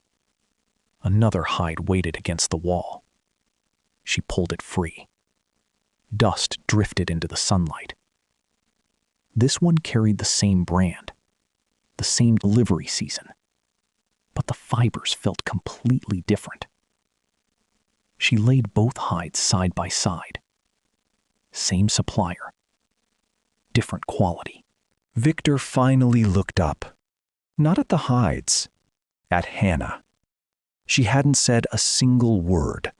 Another hide waited against the wall. She pulled it free. Dust drifted into the sunlight. This one carried the same brand, the same delivery season, but the fibers felt completely different. She laid both hides side by side. Same supplier, different quality. Victor finally looked up, not at the hides, at Hannah. She hadn't said a single word.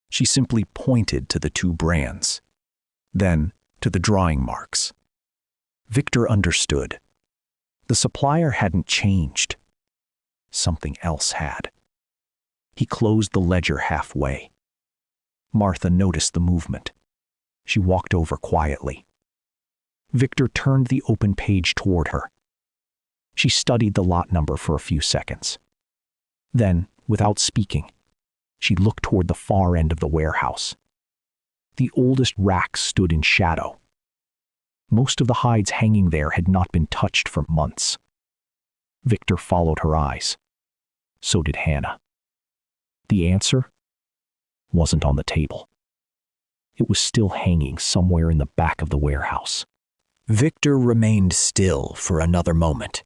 She simply pointed to the two brands, then to the drawing marks. Victor understood. The supplier hadn't changed. Something else had. He closed the ledger halfway. Martha noticed the movement. She walked over quietly. Victor turned the open page toward her. She studied the lot number for a few seconds. Then, without speaking, she looked toward the far end of the warehouse. The oldest racks stood in shadow. Most of the hides hanging there had not been touched for months. Victor followed her eyes. So did Hannah. The answer wasn't on the table. It was still hanging somewhere in the back of the warehouse. Victor remained still for another moment.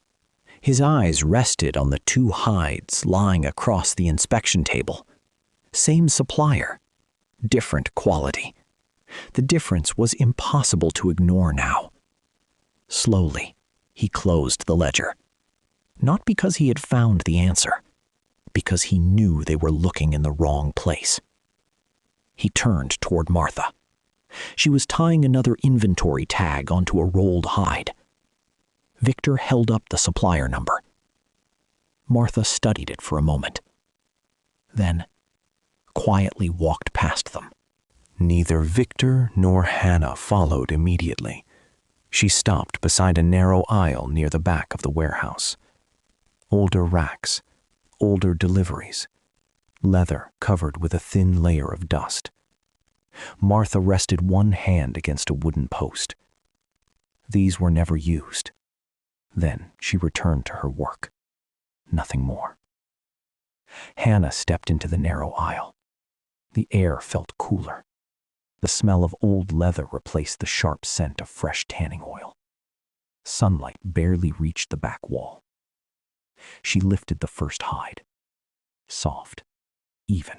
His eyes rested on the 2 hides lying across the inspection table. Same supplier, different quality. The difference was impossible to ignore now. Slowly, he closed the ledger. Not because he had found the answer, because he knew they were looking in the wrong place. He turned toward Martha. She was tying another inventory tag onto a rolled hide. Victor held up the supplier number. Martha studied it for a moment, then quietly walked past them. Neither Victor nor Hannah followed immediately. She stopped beside a narrow aisle near the back of the warehouse. Older racks, older deliveries, leather covered with a thin layer of dust. Martha rested one hand against a wooden post. These were never used. Then she returned to her work. Nothing more. Hannah stepped into the narrow aisle. The air felt cooler. The smell of old leather replaced the sharp scent of fresh tanning oil. Sunlight barely reached the back wall. She lifted the first hide. Soft, even.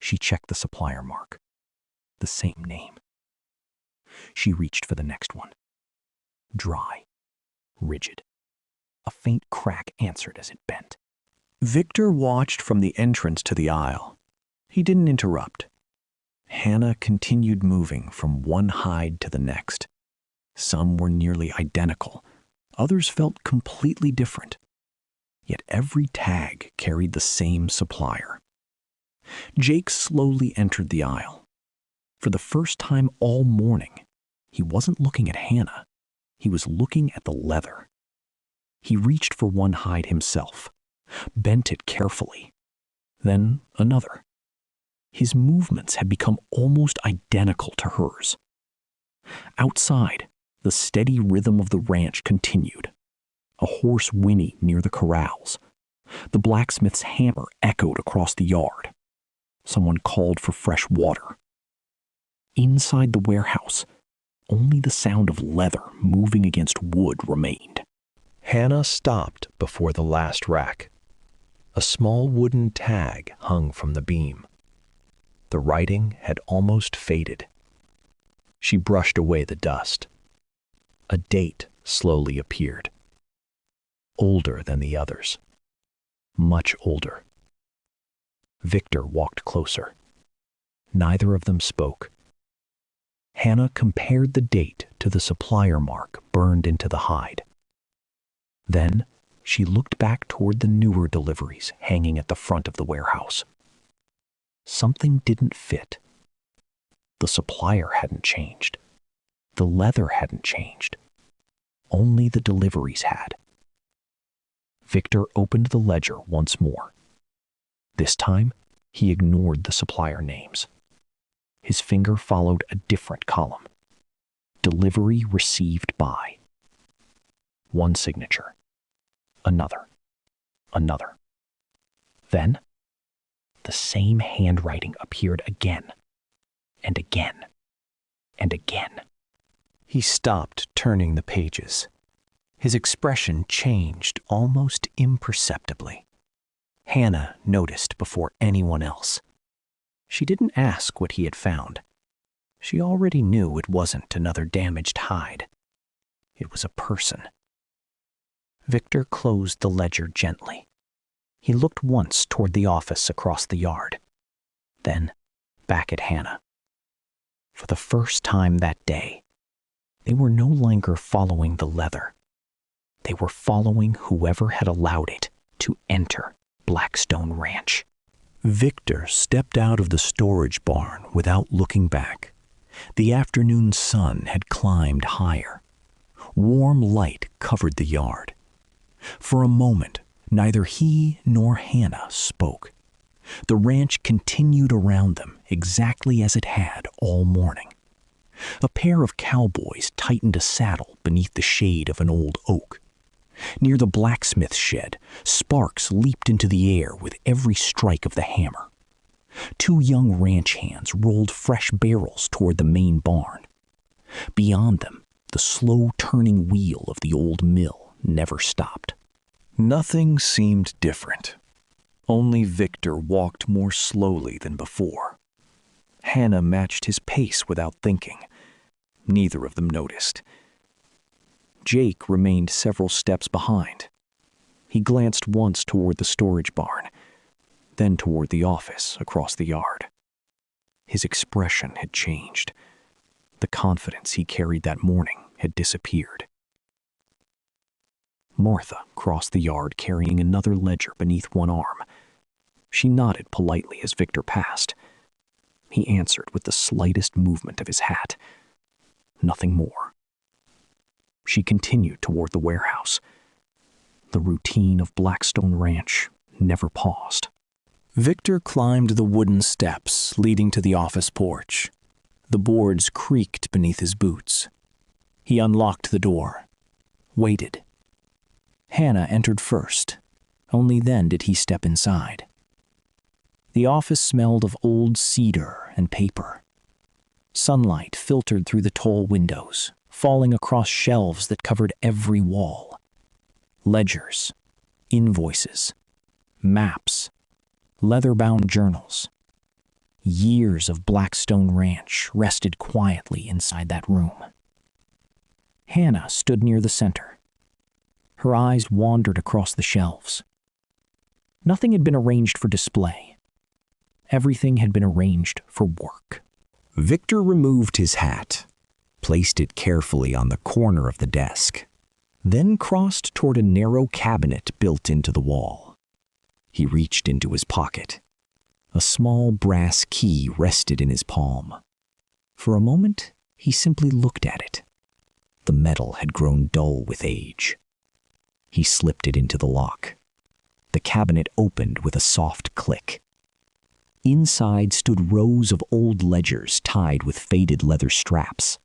She checked the supplier mark. The same name. She reached for the next one. Dry, rigid. A faint crack answered as it bent. Victor watched from the entrance to the aisle. He didn't interrupt. Hannah continued moving from one hide to the next. Some were nearly identical. Others felt completely different. Yet every tag carried the same supplier. Jake slowly entered the aisle. For the first time all morning, he wasn't looking at Hannah. He was looking at the leather. He reached for one hide himself, bent it carefully, then another. His movements had become almost identical to hers. Outside, the steady rhythm of the ranch continued. A horse whinnied near the corrals. The blacksmith's hammer echoed across the yard. Someone called for fresh water. Inside the warehouse, only the sound of leather moving against wood remained. Hannah stopped before the last rack. A small wooden tag hung from the beam. The writing had almost faded. She brushed away the dust. A date slowly appeared. Older than the others. Much older. Victor walked closer. Neither of them spoke. Hannah compared the date to the supplier mark burned into the hide. Then she looked back toward the newer deliveries hanging at the front of the warehouse. Something didn't fit. The supplier hadn't changed. The leather hadn't changed. Only the deliveries had. Victor opened the ledger once more. This time, he ignored the supplier names. His finger followed a different column. Delivery received by. One signature. Another. Another. Then, the same handwriting appeared again, and again, and again. He stopped turning the pages. His expression changed almost imperceptibly. Hannah noticed before anyone else. She didn't ask what he had found. She already knew it wasn't another damaged hide. It was a person. Victor closed the ledger gently. He looked once toward the office across the yard, then back at Hannah. For the first time that day, they were no longer following the leather. They were following whoever had allowed it to enter Blackstone Ranch. Victor stepped out of the storage barn without looking back. The afternoon sun had climbed higher. Warm light covered the yard. For a moment, neither he nor Hannah spoke. The ranch continued around them exactly as it had all morning. A pair of cowboys tightened a saddle beneath the shade of an old oak. Near the blacksmith shed, sparks leaped into the air with every strike of the hammer. Two young ranch hands rolled fresh barrels toward the main barn. Beyond them, The slow turning wheel of the old mill never stopped. Nothing seemed different. Only Victor walked more slowly than before. Hannah matched his pace without thinking. Neither of them noticed. Jake remained several steps behind. He glanced once toward the storage barn, then toward the office across the yard. His expression had changed. The confidence he carried that morning had disappeared. Martha crossed the yard carrying another ledger beneath one arm. She nodded politely as Victor passed. He answered with the slightest movement of his hat. Nothing more. She continued toward the warehouse. The routine of Blackstone Ranch never paused. Victor climbed the wooden steps leading to the office porch. The boards creaked beneath his boots. He unlocked the door, waited. Hannah entered first. Only then did he step inside. The office smelled of old cedar and paper. Sunlight filtered through the tall windows, falling across shelves that covered every wall. Ledgers, invoices, maps, leather-bound journals. Years of Blackstone Ranch rested quietly inside that room. Hannah stood near the center. Her eyes wandered across the shelves. Nothing had been arranged for display. Everything had been arranged for work. Victor removed his hat, placed it carefully on the corner of the desk, then crossed toward a narrow cabinet built into the wall. He reached into his pocket. A small brass key rested in his palm. For a moment, he simply looked at it. The metal had grown dull with age. He slipped it into the lock. The cabinet opened with a soft click. Inside stood rows of old ledgers tied with faded leather straps,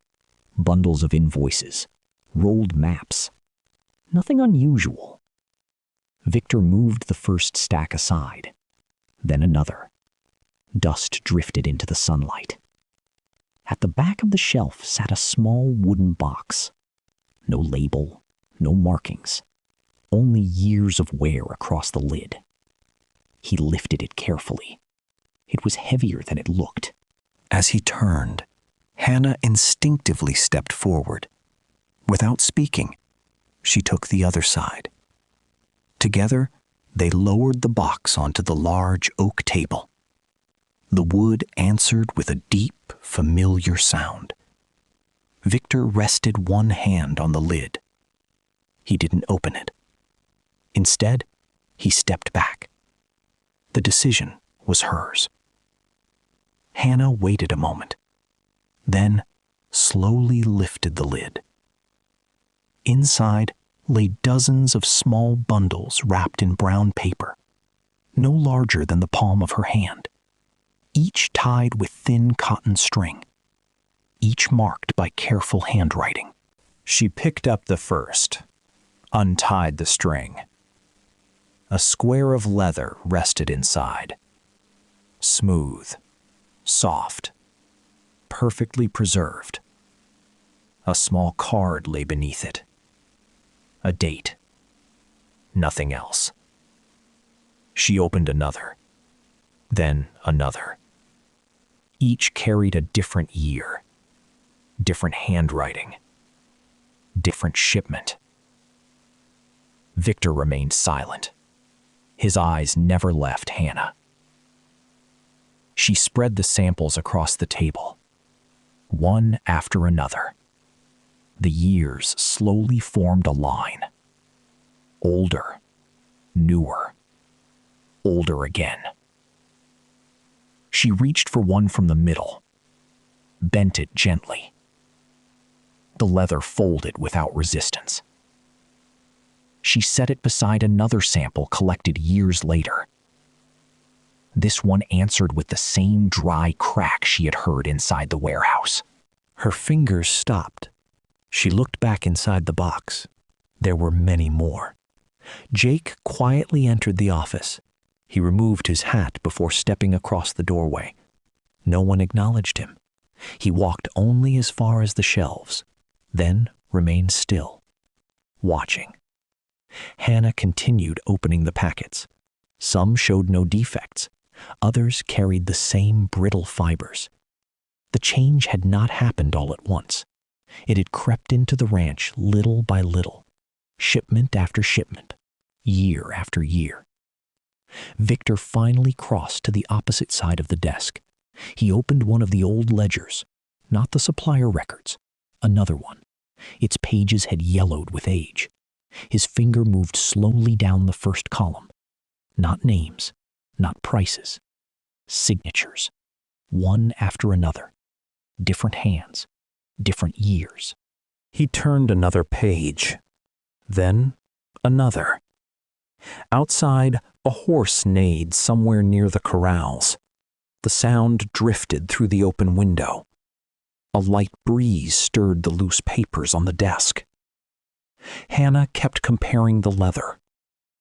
bundles of invoices, rolled maps. Nothing unusual. Victor moved the first stack aside, then another. Dust drifted into the sunlight. At the back of the shelf sat a small wooden box. No label, no markings, only years of wear across the lid. He lifted it carefully. It was heavier than it looked. As he turned, Hannah instinctively stepped forward. Without speaking, she took the other side. Together, they lowered the box onto the large oak table. The wood answered with a deep, familiar sound. Victor rested one hand on the lid. He didn't open it. Instead, he stepped back. The decision was hers. Hannah waited a moment, then slowly lifted the lid. Inside lay dozens of small bundles wrapped in brown paper, no larger than the palm of her hand, each tied with thin cotton string, each marked by careful handwriting. She picked up the first, untied the string. A square of leather rested inside, smooth, soft, perfectly preserved. A small card lay beneath it. A date. Nothing else. She opened another, then another. Each carried a different year, different handwriting, different shipment. Victor remained silent. His eyes never left Hannah. She spread the samples across the table, one after another. The years slowly formed a line. Older, newer, older again. She reached for one from the middle, bent it gently. The leather folded without resistance. She set it beside another sample collected years later. This one answered with the same dry crack she had heard inside the warehouse. Her fingers stopped. She looked back inside the box. There were many more. Jake quietly entered the office. He removed his hat before stepping across the doorway. No one acknowledged him. He walked only as far as the shelves, then remained still, watching. Hannah continued opening the packets. Some showed no defects. Others carried the same brittle fibers. The change had not happened all at once. It had crept into the ranch little by little, shipment after shipment, year after year. Victor finally crossed to the opposite side of the desk. He opened one of the old ledgers, not the supplier records, another one. Its pages had yellowed with age. His finger moved slowly down the first column. Not names, not prices. Signatures, one after another. Different hands, different years. He turned another page, then another. Outside, a horse neighed somewhere near the corrals. The sound drifted through the open window. A light breeze stirred the loose papers on the desk. Hannah kept comparing the leather.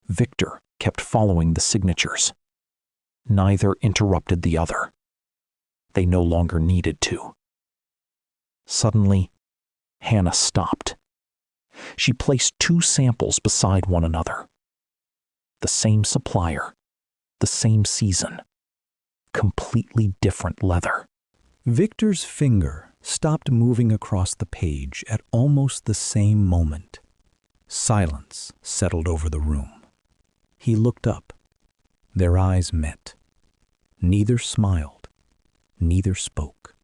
Victor kept following the signatures. Neither interrupted the other. They no longer needed to. Suddenly, Hannah stopped. She placed two samples beside one another. The same supplier, the same season, completely different leather. Victor's finger stopped moving across the page at almost the same moment. Silence settled over the room. He looked up. Their eyes met. Neither smiled. Neither spoke.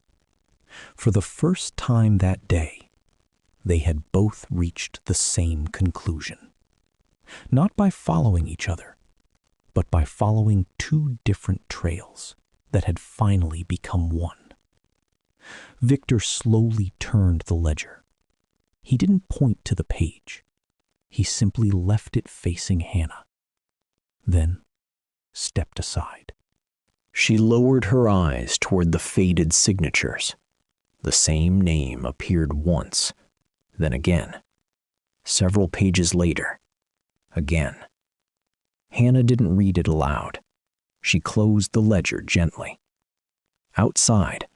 For the first time that day, they had both reached the same conclusion. Not by following each other, but by following two different trails that had finally become one. Victor slowly turned the ledger. He didn't point to the page. He simply left it facing Hannah, then stepped aside. She lowered her eyes toward the faded signatures. The same name appeared once, then again. Several pages later, again. Hannah didn't read it aloud. She closed the ledger gently. Outside,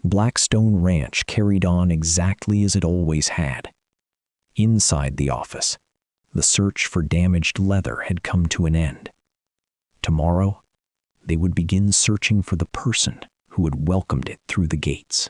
Blackstone Ranch carried on exactly as it always had. Inside the office, the search for damaged leather had come to an end. Tomorrow, they would begin searching for the person who had welcomed it through the gates.